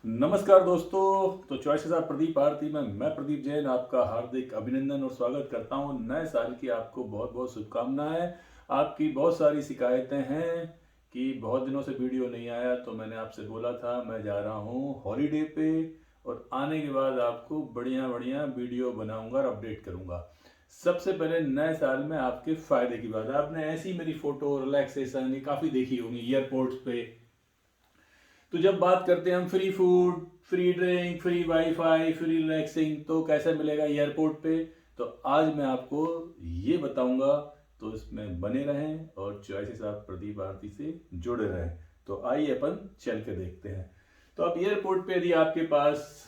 नमस्कार दोस्तों। तो चॉइसेस ऑफ प्रदीप आरती में मैं प्रदीप जैन आपका हार्दिक अभिनंदन और स्वागत करता हूं। नए साल की आपको बहुत बहुत शुभकामनाएं। आपकी बहुत सारी शिकायतें हैं कि बहुत दिनों से वीडियो नहीं आया, तो मैंने आपसे बोला था मैं जा रहा हूं हॉलीडे पे और आने के बाद आपको बढ़िया बढ़िया वीडियो बनाऊंगा और अपडेट करूंगा। सबसे पहले नए साल में आपके फायदे की बात है। आपने ऐसी मेरी फोटो रिलैक्सेशन ये काफ़ी देखी होंगी एयरपोर्ट्स पे। तो जब बात करते हैं हम free food, free drink, free wifi, free relaxing, तो कैसे मिलेगा एयरपोर्ट पे, तो आज मैं आपको ये बताऊंगा। तो इसमें बने रहें और चॉइसेस ऑफ प्रदीप आरती से जुड़े रहें। तो आइए अपन चल के देखते हैं। तो अब एयरपोर्ट पे यदि आपके पास,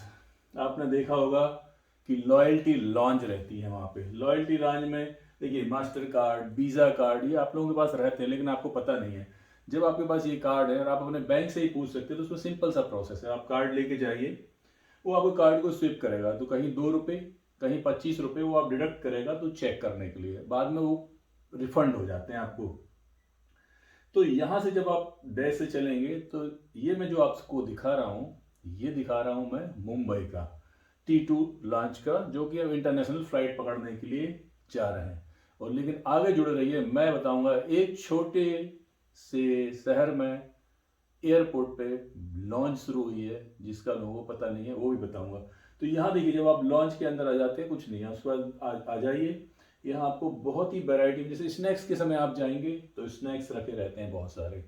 आपने देखा होगा कि लॉयल्टी लॉन्च रहती है। वहाँ पे लॉयल्टी लॉन्च में देखिए मास्टर कार्ड, वीज़ा कार्ड, ये आप लोगों के पास रहते हैं लेकिन आपको पता नहीं है। जब आपके पास ये कार्ड है और आप अपने बैंक से ही पूछ सकते हैं, तो उसमें सिंपल सा प्रोसेस है। आप कार्ड लेके जाइए, वो आपको कार्ड को स्विप करेगा, तो कहीं 2 रुपये, कहीं 25 रुपये वो आप डिडक्ट करेगा, तो चेक करने के लिए बाद में वो रिफंड हो जाते हैं आपको। तो यहाँ से जब आप डैश से चलेंगे, तो ये मैं जो आपको दिखा रहा हूँ, ये दिखा रहा हूँ मैं मुंबई का T2 लॉन्च का, जो कि अब इंटरनेशनल फ्लाइट पकड़ने के लिए जा रहे हैं। और लेकिन आगे जुड़े रहिए, मैं बताऊंगा एक छोटे से शहर में एयरपोर्ट पे लॉन्च शुरू हुई है जिसका लोगों को पता नहीं है, वो भी बताऊंगा। तो यहाँ देखिए, जब आप लॉन्च के अंदर आ जाते हैं कुछ नहीं है, उसके बाद आ जाइए। यहाँ आपको बहुत ही वैरायटी, जैसे स्नैक्स के समय आप जाएंगे तो स्नैक्स रखे रहते हैं बहुत सारे।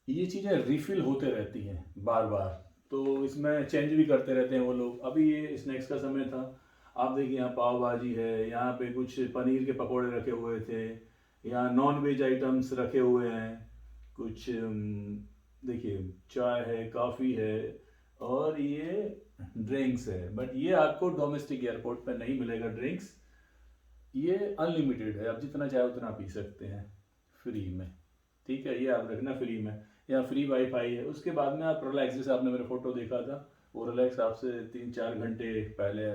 ये चीज़ें रिफिल होते रहती हैं बार बार, तो इसमें चेंज भी करते रहते हैं वो लोग। अभी ये स्नैक्स का समय था, आप देखिए यहाँ पाव भाजी है, यहाँ पे कुछ पनीर के पकोड़े रखे हुए थे, यहाँ नॉन वेज आइटम्स रखे हुए हैं कुछ। देखिए चाय है, कॉफ़ी है, और ये ड्रिंक्स है। बट ये आपको डोमेस्टिक एयरपोर्ट पे नहीं मिलेगा ड्रिंक्स। ये अनलिमिटेड है, आप जितना चाहे उतना पी सकते हैं फ्री में। ठीक है, ये आप रखना फ्री में। या फ्री वाईफाई है। उसके बाद में आप रिलैक्स, जैसे आपने मेरा फोटो देखा था, वो रिलैक्स आपसे 3-4 घंटे पहले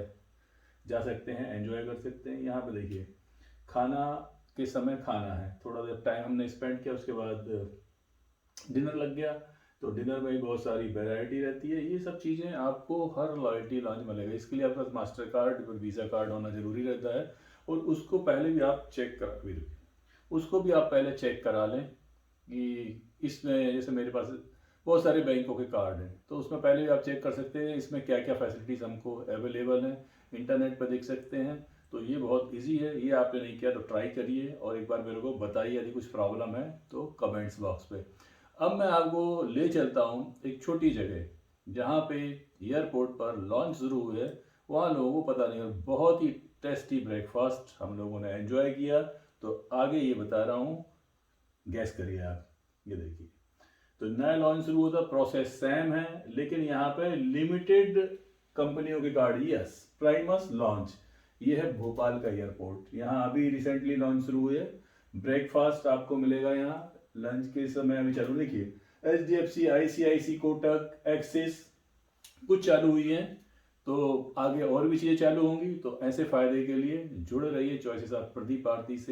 जा सकते हैं, एंजॉय कर सकते हैं। यहाँ पे देखिए खाना के समय खाना है, थोड़ा देर टाइम हमने स्पेंड किया, उसके बाद डिनर लग गया। तो डिनर में भी बहुत सारी वैरायटी रहती है। ये सब चीज़ें आपको हर लॉयल्टी लॉन्च मिलेगा। इसके लिए आपके पास मास्टर कार्ड और वीज़ा कार्ड होना जरूरी रहता है। और उसको पहले भी आप चेक करा भी, उसको भी आप पहले चेक करा लें कि इसमें, जैसे मेरे पास बहुत सारे बैंकों के कार्ड हैं, तो उसमें पहले भी आप चेक कर सकते हैं इसमें क्या क्या फैसिलिटीज़ हमको अवेलेबल हैं। इंटरनेट पर देख सकते हैं। तो ये बहुत इजी है। ये आपने नहीं किया तो ट्राई करिए और एक बार मेरे को बताइए यदि कुछ प्रॉब्लम है तो कमेंट्स बॉक्स पे। अब मैं आपको ले चलता हूँ एक छोटी जगह जहाँ पे एयरपोर्ट पर लॉन्च शुरू हुए है। वहाँ लोगों को पता नहीं है, बहुत ही टेस्टी ब्रेकफास्ट हम लोगों ने एंजॉय किया। तो आगे ये बता रहा हूँ, गैस करिए आप। ये देखिए, तो नया लॉन्च शुरू होता, प्रोसेस सेम है, लेकिन यहाँ पे लिमिटेड कंपनियों के कार्ड। Yes, Primus launch. ये है भोपाल का एयरपोर्ट, यहाँ अभी रिसेंटली लॉन्च शुरू हुए। ब्रेकफास्ट आपको मिलेगा यहाँ लंच के समय। अभी चालू देखिए, HDFC, ICICI, कोटक, एक्सिस कुछ चालू हुई हैं। तो आगे और भी चीज़ें चालू होंगी। तो ऐसे फायदे के लिए जुड़े रहिए चॉइसेस ऑफ प्रदीप आरती से।